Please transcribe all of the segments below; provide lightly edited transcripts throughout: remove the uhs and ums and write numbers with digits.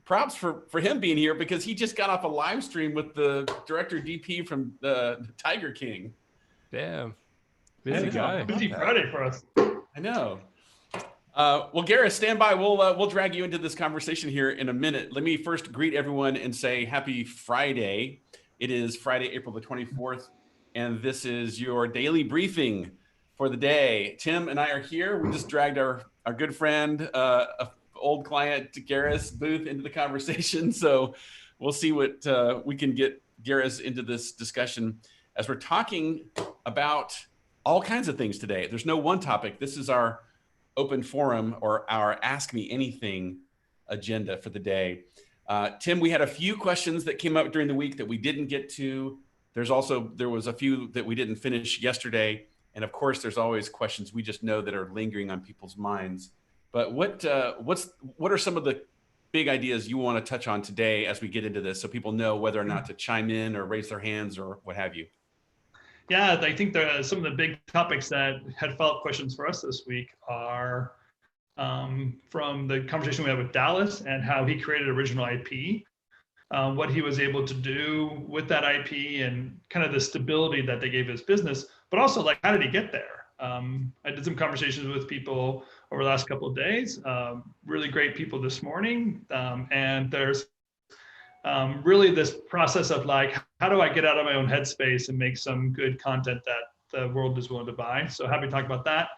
props for him being here because he just got off a live stream with the director DP from the Tiger King. Damn, busy guy. Busy Friday for us. I know. Well, Gareth, stand by. We'll drag you into this conversation here in a minute. Let me first greet everyone and say happy Friday. It is Friday, April the 24th, and this is your daily briefing for the day. Tim and I are here. We just dragged our good friend, old client Gareth Booth into the conversation. So we'll see what we can get Gareth into this discussion as we're talking about all kinds of things today. There's no one topic. This is our open forum or our Ask Me Anything agenda for the day. Tim, we had a few questions that came up during the week that we didn't get to. There was a few that we didn't finish yesterday. And of course, there's always questions we just know that are lingering on people's minds. But what are some of the big ideas you want to touch on today as we get into this so people know whether or not to chime in or raise their hands or what have you? Yeah, I think some of the big topics that had follow-up questions for us this week are from the conversation we had with Dallas and how he created original IP, what he was able to do with that IP and kind of the stability that they gave his business, but also like, how did he get there? I did some conversations with people over the last couple of days, really great people this morning. And there's really this process of like, how do I get out of my own headspace and make some good content that the world is willing to buy? So happy to talk about that.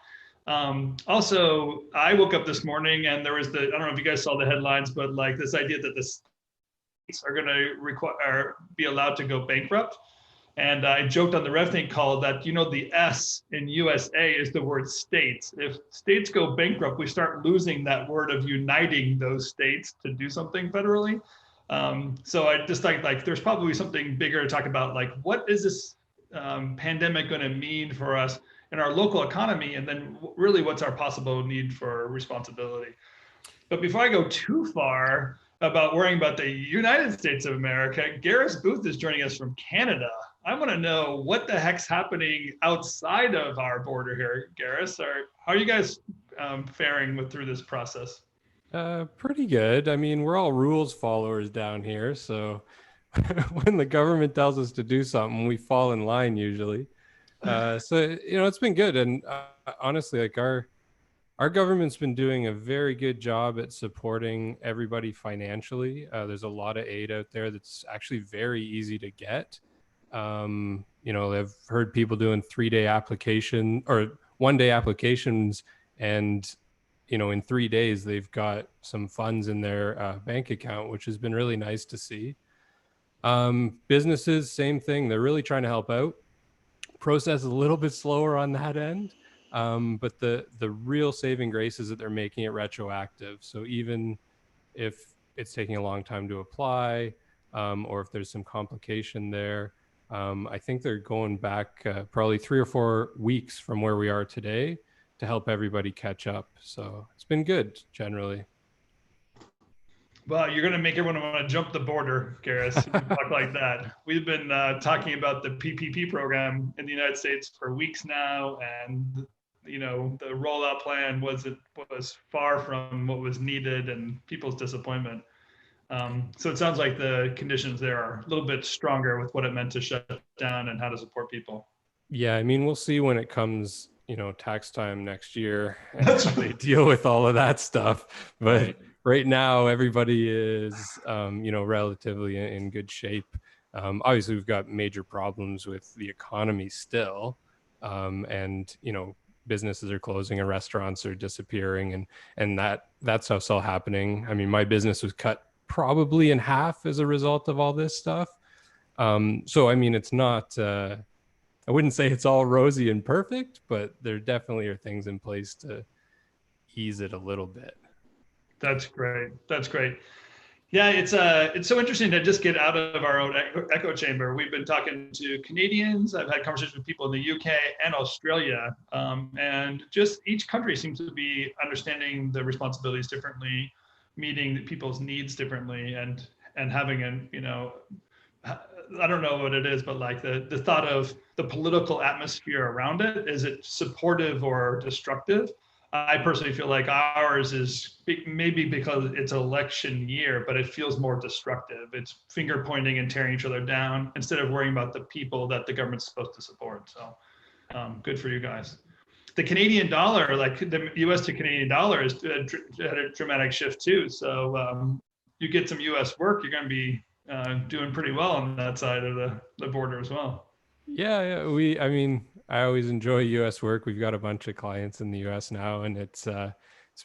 Also, I woke up this morning and there was I don't know if you guys saw the headlines, but like this idea that the states are going to be allowed to go bankrupt. And I joked on the RevThink call that, the S in USA is the word states. If states go bankrupt, we start losing that word of uniting those states to do something federally. So I just like there's probably something bigger to talk about, like what is this pandemic going to mean for us in our local economy, and then really what's our possible need for responsibility. But before I go too far about worrying about the United States of America, Gareth Booth is joining us from Canada. I want to know what the heck's happening outside of our border here, Gareth. How are you guys faring through this process? Pretty good. I mean, we're all rules followers down here. So when the government tells us to do something, we fall in line usually. So, it's been good. And honestly, like our government's been doing a very good job at supporting everybody financially. There's a lot of aid out there that's actually very easy to get. I've heard people doing 3-day application or 1-day applications, and in 3 days, they've got some funds in their bank account, which has been really nice to see. Businesses, same thing. They're really trying to help out. Process is a little bit slower on that end. But the real saving grace is that they're making it retroactive. So even if it's taking a long time to apply, or if there's some complication there, I think they're going back probably 3 or 4 weeks from where we are today to help everybody catch up. So it's been good generally. Well, you're going to make everyone want to jump the border, Gareth. Talk like that. We've been talking about the PPP program in the United States for weeks now, and the rollout plan was far from what was needed, and people's disappointment. So it sounds like the conditions there are a little bit stronger with what it meant to shut down and how to support people. Yeah, I mean, we'll see when it comes, tax time next year and how they deal with all of that stuff. But right now, everybody is, relatively in good shape. Obviously, we've got major problems with the economy still, and businesses are closing and restaurants are disappearing, and that stuff's all happening. I mean, my business was cut probably in half as a result of all this stuff. So I mean, it's not. I wouldn't say it's all rosy and perfect, but there definitely are things in place to ease it a little bit. That's great. Yeah, it's so interesting to just get out of our own echo chamber. We've been talking to Canadians. I've had conversations with people in the UK and Australia, and just each country seems to be understanding the responsibilities differently, meeting people's needs differently, and having I don't know what it is, but like the thought of the political atmosphere around it, is it supportive or destructive? I personally feel like ours is maybe because it's election year, but it feels more destructive. It's finger pointing and tearing each other down instead of worrying about the people that the government's supposed to support. So good for you guys. The Canadian dollar, like the US to Canadian dollar, is had a dramatic shift too. So you get some US work, you're going to be doing pretty well on that side of the border as well. Yeah, I mean, I always enjoy US work. We've got a bunch of clients in the US now, and it's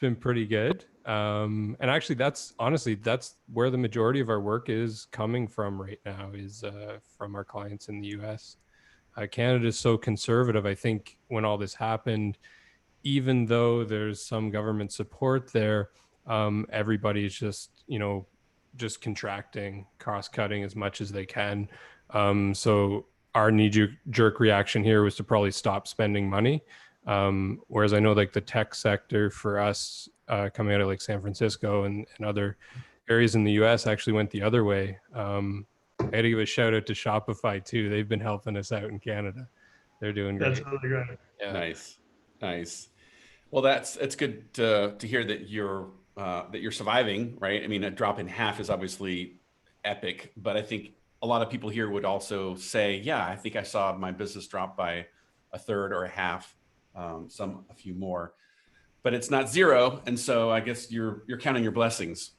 been pretty good. And actually that's where the majority of our work is coming from right now, is from our clients in the US. Canada is so conservative. I think when all this happened, even though there's some government support there, everybody's just, just contracting, cost cutting as much as they can. So our knee-jerk reaction here was to probably stop spending money. Whereas I know like the tech sector for us coming out of like San Francisco and other areas in the US actually went the other way. I had to give a shout out to Shopify too. They've been helping us out in Canada. They're doing great. That's really great. Yeah. Nice. Well, it's good to hear that you're surviving, right? I mean, a drop in half is obviously epic, but I think a lot of people here would also say, yeah, I think I saw my business drop by a third or a half, a few more, but it's not zero. And so I guess you're counting your blessings.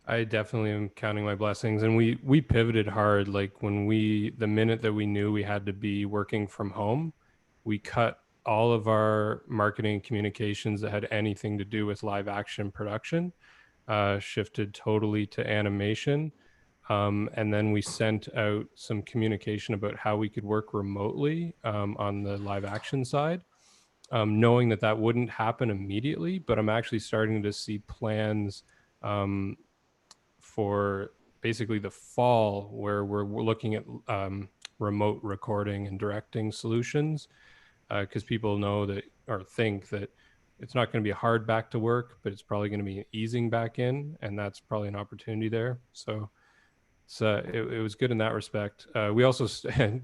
I definitely am counting my blessings. And we pivoted hard. Like the minute that we knew we had to be working from home, we cut all of our marketing communications that had anything to do with live action production, shifted totally to animation. And then we sent out some communication about how we could work remotely on the live action side, knowing that wouldn't happen immediately. But I'm actually starting to see plans for basically the fall where we're looking at remote recording and directing solutions, because people know that, or think that, it's not going to be a hard back to work, but it's probably going to be an easing back in, and that's probably an opportunity there. So it was good in that respect. We also,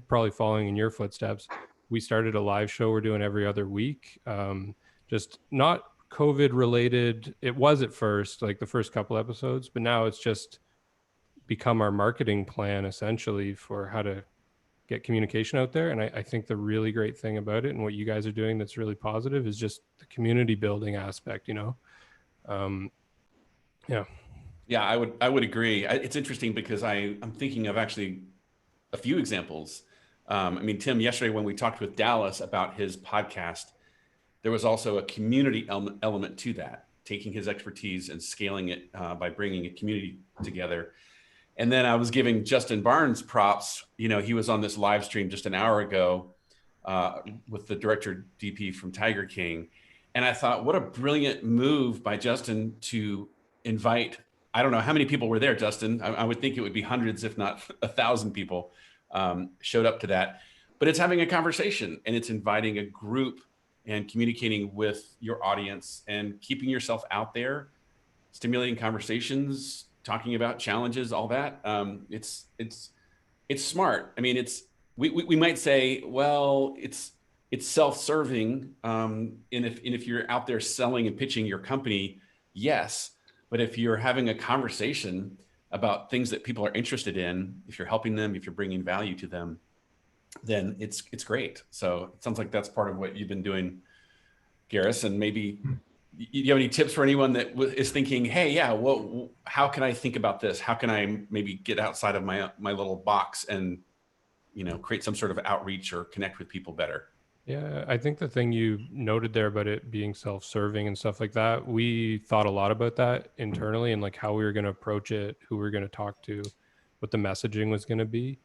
probably following in your footsteps, we started a live show we're doing every other week. Just not COVID related. It was at first, like the first couple episodes, but now it's just become our marketing plan essentially for how to get communication out there. And I think the really great thing about it and what you guys are doing that's really positive is just the community building aspect, yeah. Yeah, I would agree. It's interesting because I'm thinking of actually a few examples. I mean, Tim, yesterday when we talked with Dallas about his podcast, there was also a community element to that, taking his expertise and scaling it by bringing a community together. And then I was giving Justin Barnes props. He was on this live stream just an hour ago with the director DP from Tiger King. And I thought, what a brilliant move by Justin to invite, I don't know how many people were there, Justin. I would think it would be hundreds, if not 1,000 people showed up to that. But it's having a conversation, and it's inviting a group and communicating with your audience and keeping yourself out there, stimulating conversations, talking about challenges, all that. It's smart. I mean, we might say, well, it's self-serving. And if you're out there selling and pitching your company, yes. But if you're having a conversation about things that people are interested in, if you're helping them, if you're bringing value to them, then it's great. So it sounds like that's part of what you've been doing, Garris. And maybe you have any tips for anyone that is thinking, hey, yeah, well, how can I think about this? How can I maybe get outside of my little box and, create some sort of outreach or connect with people better? Yeah, I think the thing you noted there about it being self-serving and stuff like that, we thought a lot about that internally and like how we were going to approach it, who we were going to talk to, what the messaging was going to be.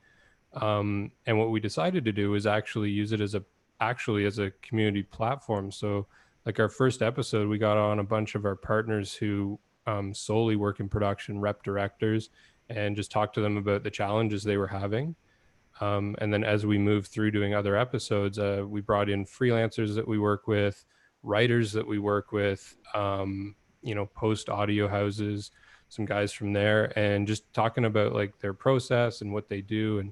And what we decided to do is actually use it as a community platform. So like our first episode, we got on a bunch of our partners who solely work in production, rep directors, and just talked to them about the challenges they were having. And then as we moved through doing other episodes, we brought in freelancers that we work with, writers that we work with, post audio houses, some guys from there, and just talking about like their process and what they do and,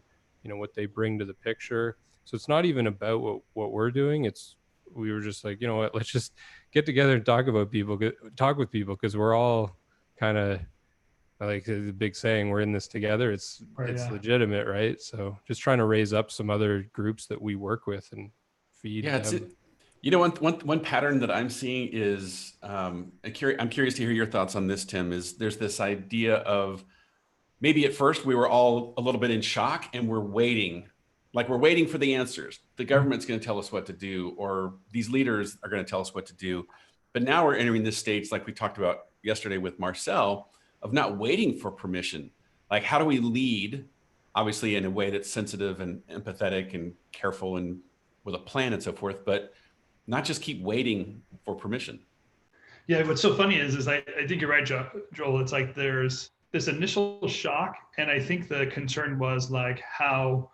what they bring to the picture. So it's not even about what we're doing. It's we were just like, you know what, let's just get together and talk with people, because we're all kind of, like the big saying, we're in this together. It's legitimate, right? So just trying to raise up some other groups that we work with and feed them. You know, one pattern that I'm seeing is, I'm curious to hear your thoughts on this, Tim, is there's this idea of maybe at first we were all a little bit in shock and we're waiting for the answers. The government's going to tell us what to do, or these leaders are going to tell us what to do. But now we're entering this stage, like we talked about yesterday with Marcel, of not waiting for permission. Like, how do we lead, obviously in a way that's sensitive and empathetic and careful and with a plan and so forth, but not just keep waiting for permission. Yeah, what's so funny is I think you're right, Joel. It's like there's this initial shock, and I think the concern was like how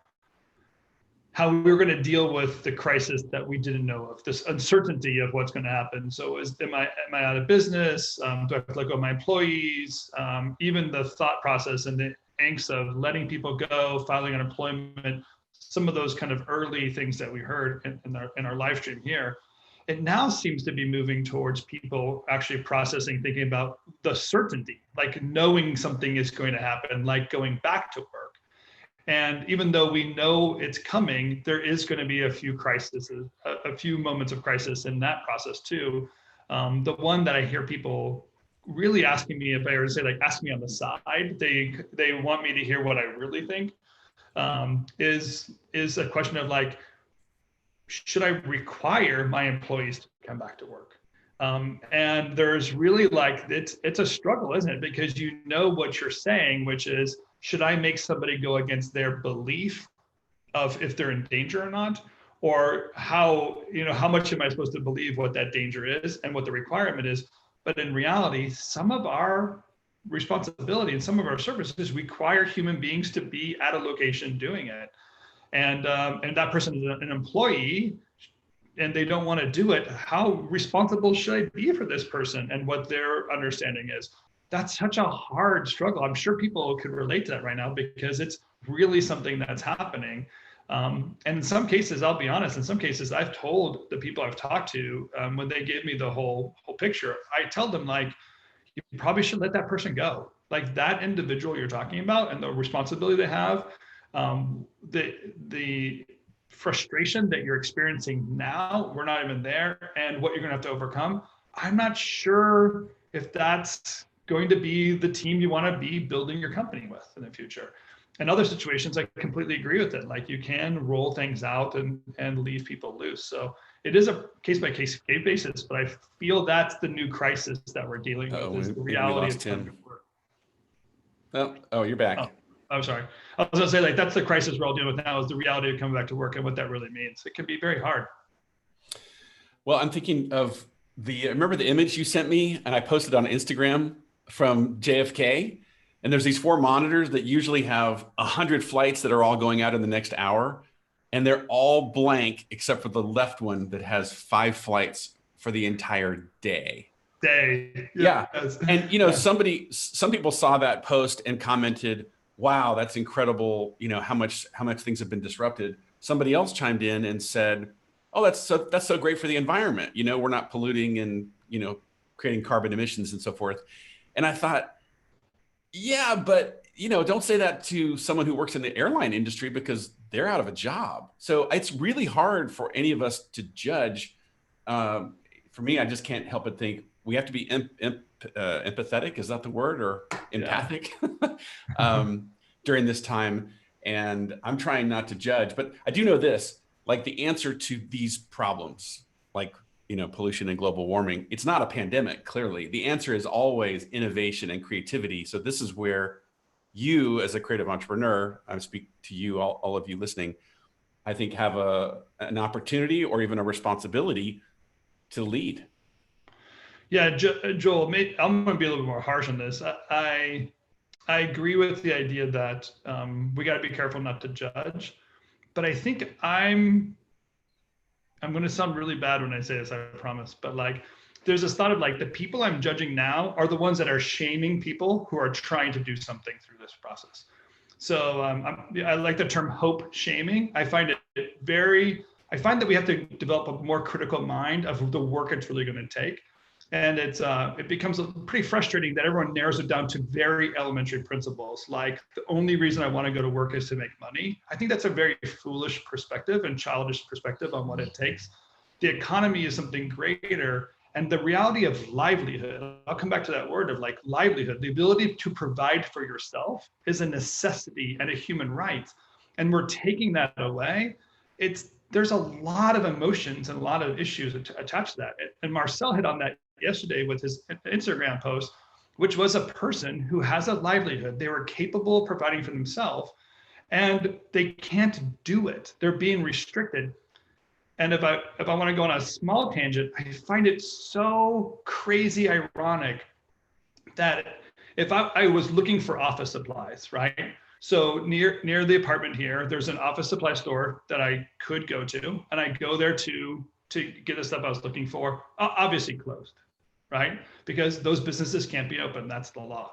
we were going to deal with the crisis that we didn't know of, this uncertainty of what's going to happen. So am I out of business? Do I have to let go of my employees? Even the thought process and the angst of letting people go, filing unemployment, some of those kind of early things that we heard in our live stream here. It now seems to be moving towards people actually processing, thinking about the certainty, like knowing something is going to happen, like going back to work. And even though we know it's coming, there is going to be a few crises, a few moments of crisis in that process too. The one that I hear people really asking me, if I were to say, like, ask me on the side, they want me to hear what I really think, is a question of like, should I require my employees to come back to work? And there's really like, it's a struggle, isn't it? Because you know what you're saying, which is, should I make somebody go against their belief of if they're in danger or not? Or how much am I supposed to believe what that danger is and what the requirement is? But in reality, some of our responsibility and some of our services require human beings to be at a location doing it. And that person is an employee and they don't want to do it. How responsible should I be for this person and what their understanding is? That's such a hard struggle. I'm sure people could relate to that right now because it's really something that's happening. And in some cases, I'll be honest, in some cases, I've told the people I've talked to, when they give me the whole picture, I tell them, like, you probably should let that person go. Like, that individual you're talking about and the responsibility they have, the frustration that you're experiencing now, we're not even there, and what you're gonna have to overcome, I'm not sure if that's going to be the team you want to be building your company with in the future. In other situations, I completely agree with it. Like, you can roll things out and leave people loose. So it is a case-by-case basis, but I feel that's the new crisis that we're dealing with, is the reality of Tim. Oh, you're back. Oh, I'm sorry. I was gonna say, like, that's the crisis we're all dealing with now, is the reality of coming back to work and what that really means. It can be very hard. Well, I'm thinking of remember the image you sent me and I posted on Instagram from JFK, and there's these 4 monitors that usually have 100 flights that are all going out in the next hour, and they're all blank except for the left one that has 5 flights for the entire day. Yeah. And some people saw that post and commented, wow, that's incredible, how much things have been disrupted. Somebody else chimed in and said, oh, that's so great for the environment, we're not polluting and creating carbon emissions and so forth. And I thought, yeah, but don't say that to someone who works in the airline industry, because they're out of a job. So it's really hard for any of us to judge. For me, I just can't help but think we have to be empathetic. Is that the word? Or empathic? Yeah. During this time. And I'm trying not to judge, but I do know this, like, the answer to these problems, like, pollution and global warming, it's not a pandemic, clearly. The answer is always innovation and creativity. So this is where you, as a creative entrepreneur, I speak to you, all of you listening, I think have an opportunity or even a responsibility to lead. Yeah, Joel, I'm going to be a little bit more harsh on this. I agree with the idea that we got to be careful not to judge, but I think I'm going to sound really bad when I say this, I promise. But like, there's this thought of like, the people I'm judging now are the ones that are shaming people who are trying to do something through this process. So I like the term hope shaming. I find it I find that we have to develop a more critical mind of the work it's really going to take. And it becomes pretty frustrating that everyone narrows it down to very elementary principles, like the only reason I want to go to work is to make money. I think that's a very foolish perspective and childish perspective on what it takes. The economy is something greater, and the reality of livelihood, I'll come back to that word of like livelihood, the ability to provide for yourself is a necessity and a human right. And we're taking that away. There's a lot of emotions and a lot of issues attached to that. And Marcel hit on that yesterday with his Instagram post, which was a person who has a livelihood. They were capable of providing for themselves, and they can't do it. They're being restricted. And if I want to go on a small tangent, I find it so crazy ironic that if I was looking for office supplies, right? So near the apartment here, there's an office supply store that I could go to, and I go there to get the stuff I was looking for, obviously closed, right? Because those businesses can't be open, that's the law.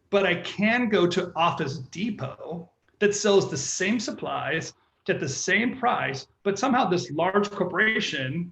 But I can go to Office Depot that sells the same supplies at the same price, but somehow this large corporation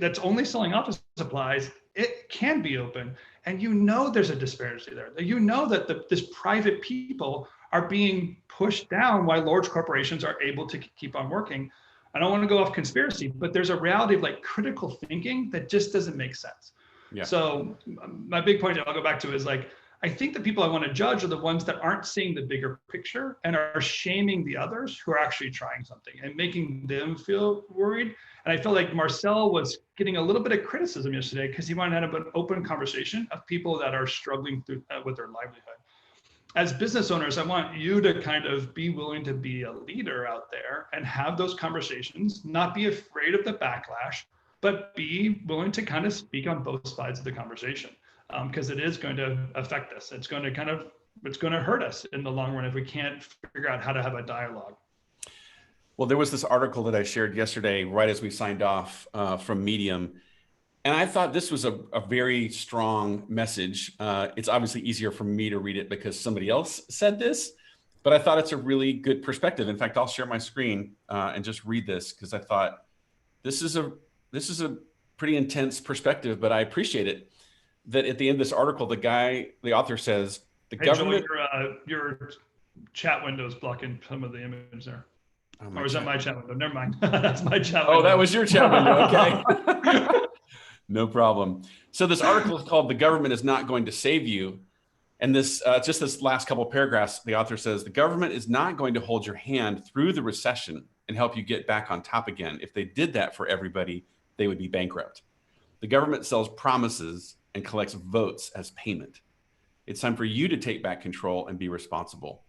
that's only selling office supplies, it can be open. And you know there's a disparity there. You know that this private people are being pushed down while large corporations are able to keep on working. I don't want to go off conspiracy, but there's a reality of like critical thinking that just doesn't make sense. Yeah. So my big point I'll go back to is like, I think the people I want to judge are the ones that aren't seeing the bigger picture and are shaming the others who are actually trying something and making them feel worried. And I feel like Marcel was getting a little bit of criticism yesterday because he wanted to have an open conversation of people that are struggling through with their livelihood. As business owners, I want you to kind of be willing to be a leader out there and have those conversations, not be afraid of the backlash, but be willing to kind of speak on both sides of the conversation. Because it is going to affect us. It's going to hurt us in the long run if we can't figure out how to have a dialogue. Well, there was this article that I shared yesterday, right as we signed off from Medium. And I thought this was a very strong message. It's obviously easier for me to read it because somebody else said this, but I thought it's a really good perspective. In fact, I'll share my screen and just read this because I thought this is a pretty intense perspective, but I appreciate it. That at the end of this article, the author says, government. Joel, your chat window is blocking some of the image there. Or is that my chat window? Never mind. That's my chat window. Oh, that was your chat window. Okay. No problem. So this article is called "The Government is Not Going to Save You." And this, just this last couple of paragraphs, the author says, the government is not going to hold your hand through the recession and help you get back on top again. If they did that for everybody, they would be bankrupt. The government sells promises and collects votes as payment. It's time for you to take back control and be responsible.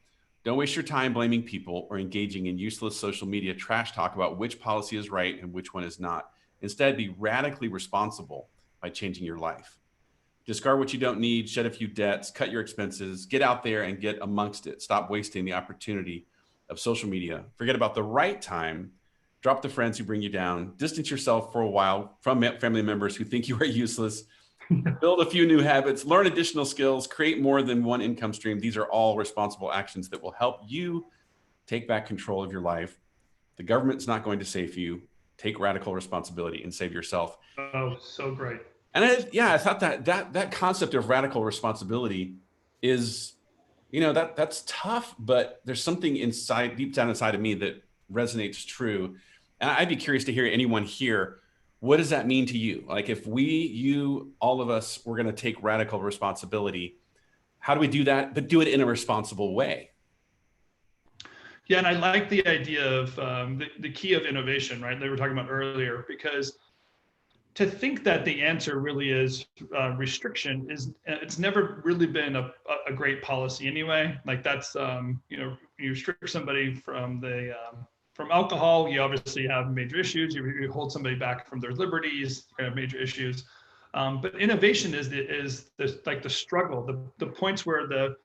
Don't waste your time blaming people or engaging in useless social media trash talk about which policy is right and which one is not. Instead, be radically responsible by changing your life. Discard what you don't need, shed a few debts, cut your expenses, get out there and get amongst it. Stop wasting the opportunity of social media. Forget about the right time. Drop the friends who bring you down. Distance yourself for a while from family members who think you are useless. Build a few new habits, learn additional skills, create more than one income stream. These are all responsible actions that will help you take back control of your life. The government's not going to save you. Take radical responsibility and save yourself. Oh, so great. And I thought that concept of radical responsibility is, that's tough, but there's something deep down inside of me that resonates true. And I'd be curious to hear anyone here. What does that mean to you? Like if all of us, we're going to take radical responsibility, how do we do that, but do it in a responsible way? Yeah, and I like the idea of the key of innovation, right? They were talking about earlier, because to think that the answer really is restriction it's never really been a great policy anyway. Like that's, you restrict somebody from alcohol, you obviously have major issues. You hold somebody back from their liberties, you have major issues. But innovation is the struggle, the points where the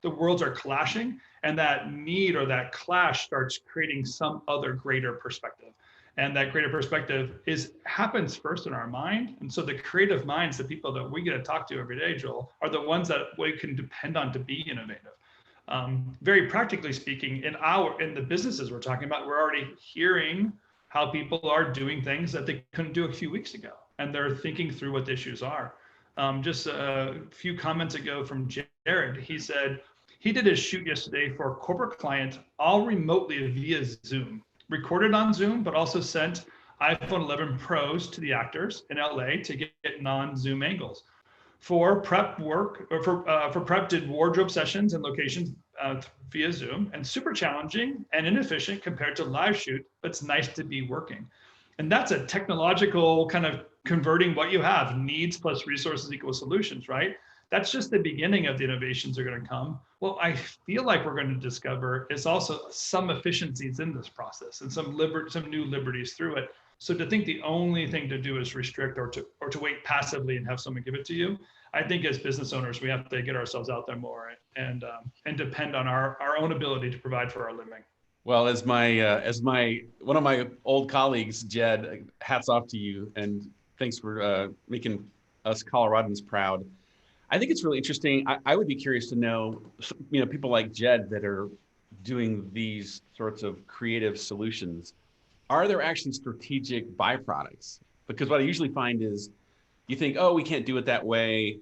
worlds are clashing, and that need or that clash starts creating some other greater perspective. And that greater perspective happens first in our mind. And so the creative minds, the people that we get to talk to every day, Joel, are the ones that we can depend on to be innovative. Very practically speaking, in the businesses we're talking about, we're already hearing how people are doing things that they couldn't do a few weeks ago, and they're thinking through what the issues are. Just a few comments ago from Jared, he said he did his shoot yesterday for a corporate client, all remotely via Zoom, recorded on Zoom, but also sent iPhone 11 Pros to the actors in LA to get non-Zoom angles. For prep work, or for prep, did wardrobe sessions and locations via Zoom, and super challenging and inefficient compared to live shoot, but it's nice to be working. And that's a technological kind of converting what you have, needs plus resources equals solutions, right? That's just the beginning of the innovations that are going to come. What I feel like we're going to discover is also some efficiencies in this process and some new liberties through it. So to think the only thing to do is restrict or to wait passively and have someone give it to you, I think as business owners, we have to get ourselves out there more and depend on our own ability to provide for our living. Well, as one of my old colleagues, Jed, hats off to you, and thanks for making us Coloradans proud. I think it's really interesting. I would be curious to know, people like Jed that are doing these sorts of creative solutions. Are there actually strategic byproducts? Because what I usually find is you think, oh, we can't do it that way.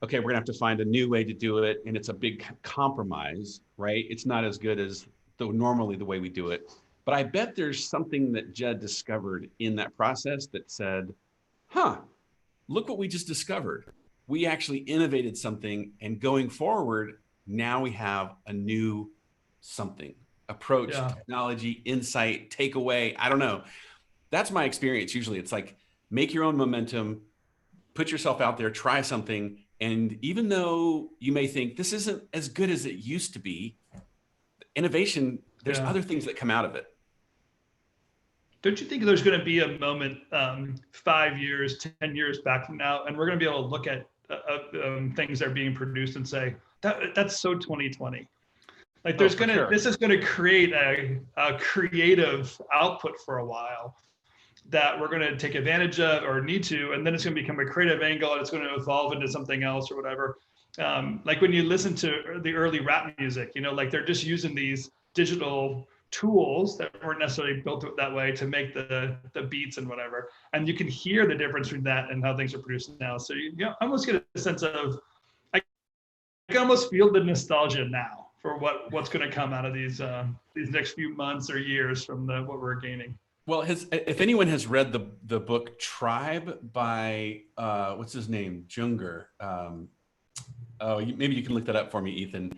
Okay, we're gonna have to find a new way to do it. And it's a big compromise, right? It's not as good as normally the way we do it. But I bet there's something that Jed discovered in that process that said, look what we just discovered. We actually innovated something, and going forward, now we have a new something. Approach, technology, insight, takeaway. I don't know. That's my experience. Usually it's like, make your own momentum, put yourself out there, try something. And even though you may think this isn't as good as it used to be, innovation, there's other things that come out of it. Don't you think there's going to be a moment 5 years, 10 years back from now, and we're going to be able to look at things that are being produced and say, that's so 2020. Like this is going to create a creative output for a while that we're going to take advantage of or need to, and then it's going to become a creative angle and it's going to evolve into something else or whatever. Like when you listen to the early rap music, like they're just using these digital tools that weren't necessarily built that way to make the beats and whatever. And you can hear the difference between that and how things are produced now. So you almost get a sense of, I can almost feel the nostalgia now for what's going to come out of these next few months or years from what we're gaining. Well, if anyone has read the book Tribe by what's his name, Junger, maybe you can look that up for me, Ethan.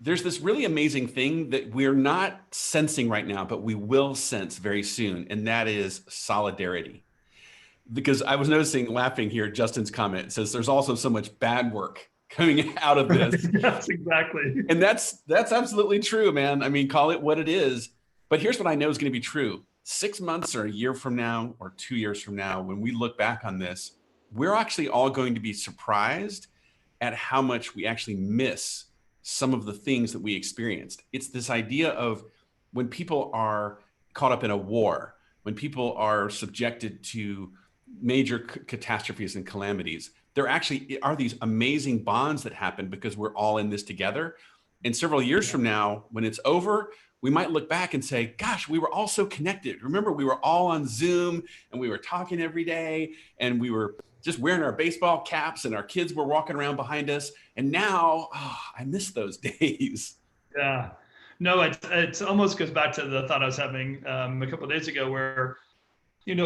There's this really amazing thing that we're not sensing right now, but we will sense very soon, and that is solidarity. Because I was noticing, laughing here, Justin's comment says there's also so much bad work coming out of this. Yes, exactly. And that's absolutely true, man. I mean, call it what it is. But here's what I know is going to be true. 6 months or a year from now or 2 years from now, when we look back on this, we're actually all going to be surprised at how much we actually miss some of the things that we experienced. It's this idea of when people are caught up in a war, when people are subjected to major catastrophes and calamities, there actually are these amazing bonds that happen because we're all in this together. And several years from now, when it's over, we might look back and say, gosh, we were all so connected. Remember, we were all on Zoom and we were talking every day and we were just wearing our baseball caps and our kids were walking around behind us. And now, I miss those days. Yeah, no, it almost goes back to the thought I was having a couple of days ago where,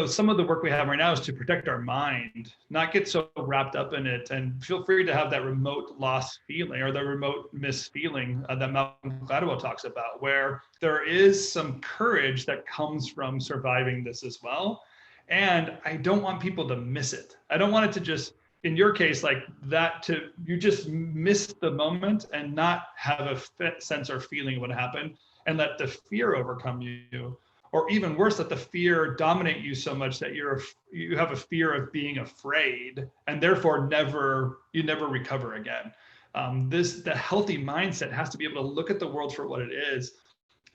some of the work we have right now is to protect our mind, not get so wrapped up in it, and feel free to have that remote lost feeling or the remote missed feeling that Malcolm Gladwell talks about, where there is some courage that comes from surviving this as well. And I don't want people to miss it. I don't want it to just, in your case, like that, you just miss the moment and not have a sense or feeling of what happened and let the fear overcome you. Or even worse, let the fear dominate you so much that you have a fear of being afraid, and therefore you never recover again. The healthy mindset has to be able to look at the world for what it is.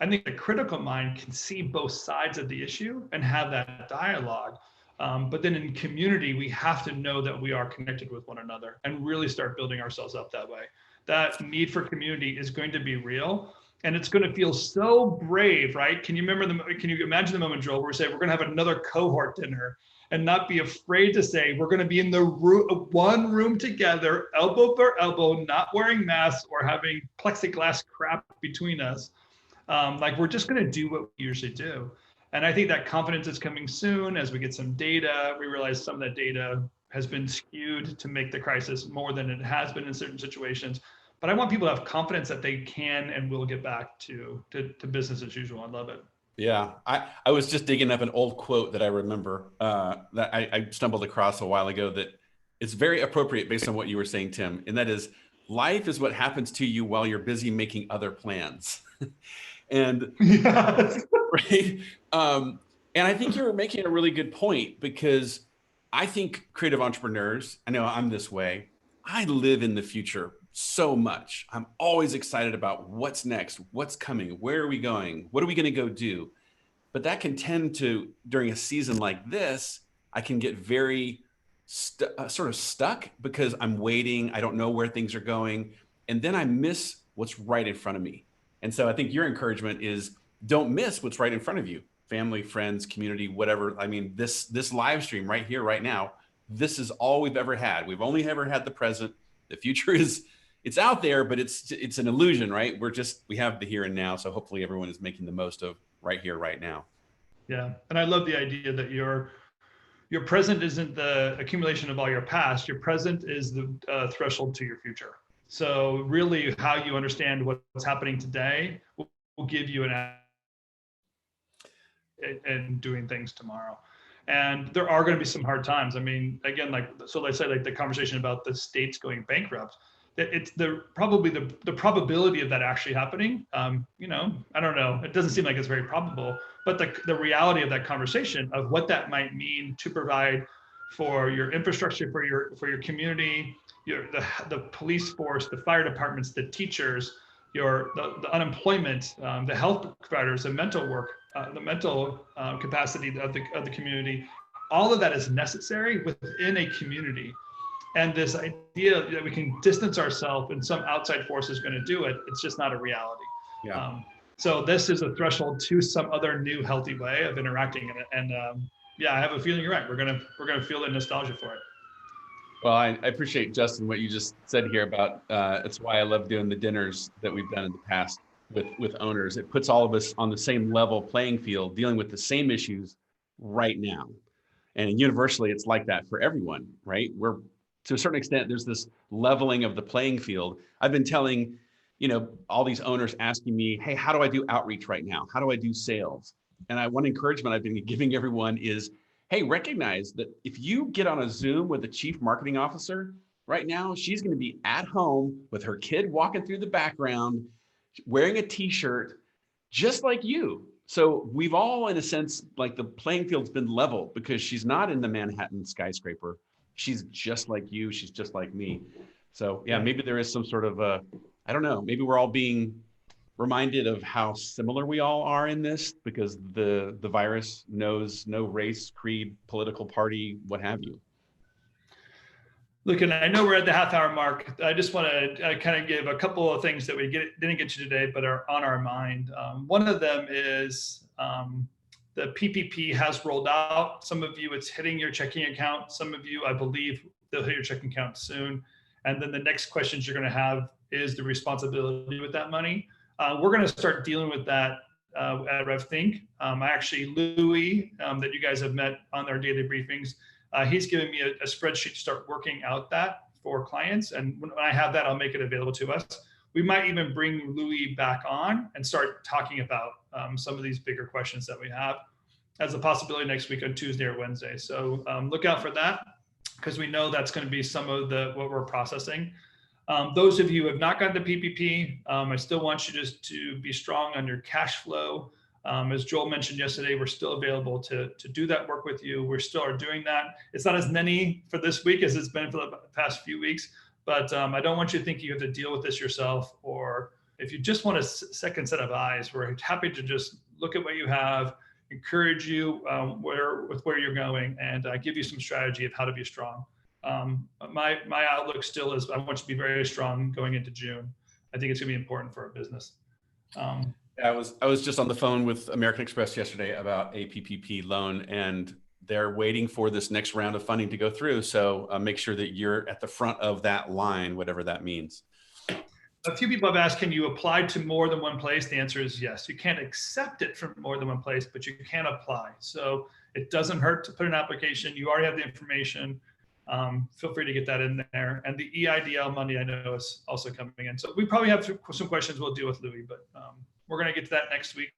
I think the critical mind can see both sides of the issue and have that dialogue. But then in community, we have to know that we are connected with one another and really start building ourselves up that way. That need for community is going to be real. And it's going to feel so brave, right? Can you imagine the moment, Joel, where we say we're going to have another cohort dinner and not be afraid to say we're going to be in the one room together, elbow for elbow, not wearing masks or having plexiglass crap between us. Like we're just going to do what we usually do. And I think that confidence is coming soon as we get some data. We realize some of that data has been skewed to make the crisis more than it has been in certain situations. But I want people to have confidence that they can and will get back to business as usual. I love it. Yeah, I was just digging up an old quote that I remember that I stumbled across a while ago that it's very appropriate based on what you were saying, Tim. And that is, life is what happens to you while you're busy making other plans. And Yes. right. And I think you're making a really good point, because I think creative entrepreneurs, I know I'm this way, I live in the future so much. I'm always excited about what's next, what's coming, where are we going, what are we going to go do? But that can tend to, during a season like this, I can get very sort of stuck because I'm waiting. I don't know where things are going. And then I miss what's right in front of me. And so I think your encouragement is, don't miss what's right in front of you. Family, friends, community, whatever. I mean, this live stream right here, right now, this is all we've ever had. We've only ever had the present. The future it's out there, but it's an illusion, right? We have the here and now. So hopefully everyone is making the most of right here, right now. Yeah. And I love the idea that your present isn't the accumulation of all your past. Your present is the threshold to your future. So really how you understand what's happening today will give you and doing things tomorrow. And there are going to be some hard times. I mean, again, so let's say like the conversation about the states going bankrupt, it's probably the probability of that actually happening. I don't know. It doesn't seem like it's very probable, but the reality of that conversation of what that might mean to provide for your infrastructure, for your community, the police force, the fire departments, the teachers, the unemployment, the health providers, the mental work, the mental capacity of the community. All of that is necessary within a community. And this idea that we can distance ourselves and some outside force is going to do it, it's just not a reality. Yeah. So this is a threshold to some other new healthy way of interacting in it. And yeah, I have a feeling you're right. We're gonna feel the nostalgia for it. Well, I appreciate, Justin, what you just said here about it's why I love doing the dinners that we've done in the past with owners. It puts all of us on the same level playing field, dealing with the same issues right now. And universally, it's like that for everyone, right? We're, to a certain extent, there's this leveling of the playing field. I've been telling, all these owners asking me, hey, how do I do outreach right now? How do I do sales? And one encouragement I've been giving everyone is, hey, recognize that if you get on a Zoom with the chief marketing officer right now, she's going to be at home with her kid walking through the background, wearing a t-shirt, just like you. So we've all, in a sense, like the playing field's been leveled because she's not in the Manhattan skyscraper. She's just like you. She's just like me. So yeah, maybe there is some sort of I don't know, maybe we're all being reminded of how similar we all are in this, because the virus knows no race, creed, political party, what have you. Look, and I know we're at the half-hour mark. I just want to kind of give a couple of things that we didn't get to today, but are on our mind. One of them is the PPP has rolled out. Some of you, it's hitting your checking account. Some of you, I believe, they'll hit your checking account soon. And then the next questions you're going to have is the responsibility with that money. We're going to start dealing with that at RevThink. Louis, that you guys have met on our daily briefings, he's given me a spreadsheet to start working out that for clients. And when I have that, I'll make it available to us. We might even bring Louis back on and start talking about some of these bigger questions that we have as a possibility next week on Tuesday or Wednesday. So look out for that, because we know that's going to be some of what we're processing. Those of you who have not gotten the PPP, I still want you just to be strong on your cash flow. As Joel mentioned yesterday, we're still available to do that work with you. We still are doing that. It's not as many for this week as it's been for the past few weeks, but I don't want you to think you have to deal with this yourself, or if you just want a second set of eyes, we're happy to just look at what you have, encourage you where you're going, and give you some strategy of how to be strong. My outlook still is I want you to be very strong going into June. I think it's going to be important for our business. I was just on the phone with American Express yesterday about a PPP loan, and they're waiting for this next round of funding to go through. So make sure that you're at the front of that line, whatever that means. A few people have asked, can you apply to more than one place? The answer is yes. You can't accept it from more than one place, but you can apply. So it doesn't hurt to put an application. You already have the information. Feel free to get that in there. And the EIDL money, I know, is also coming in. So we probably have some questions we'll deal with Louis, but we're going to get to that next week.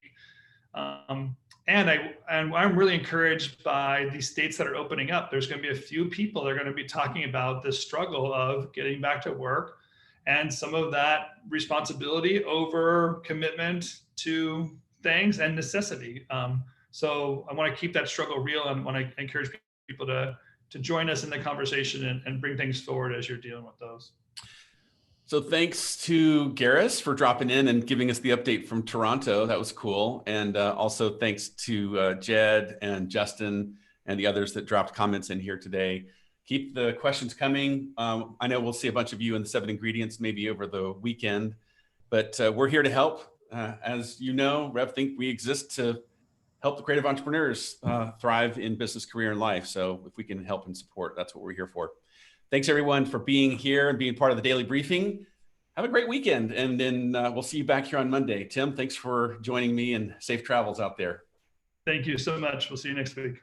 And I'm really encouraged by these states that are opening up. There's going to be a few people that are going to be talking about the struggle of getting back to work and some of that responsibility over commitment to things and necessity. So I want to keep that struggle real and want to encourage people to join us in the conversation and bring things forward as you're dealing with those. So thanks to Garris for dropping in and giving us the update from Toronto. That was cool. And also thanks to Jed and Justin and the others that dropped comments in here today. Keep the questions coming. I know we'll see a bunch of you in the 7 Ingredients maybe over the weekend, but we're here to help. As you know, RevThink, we exist to help the creative entrepreneurs thrive in business, career, and life. So if we can help and support, that's what we're here for. Thanks everyone for being here and being part of the daily briefing. Have a great weekend, and then we'll see you back here on Monday. Tim, thanks for joining me, and safe travels out there. Thank you so much. We'll see you next week.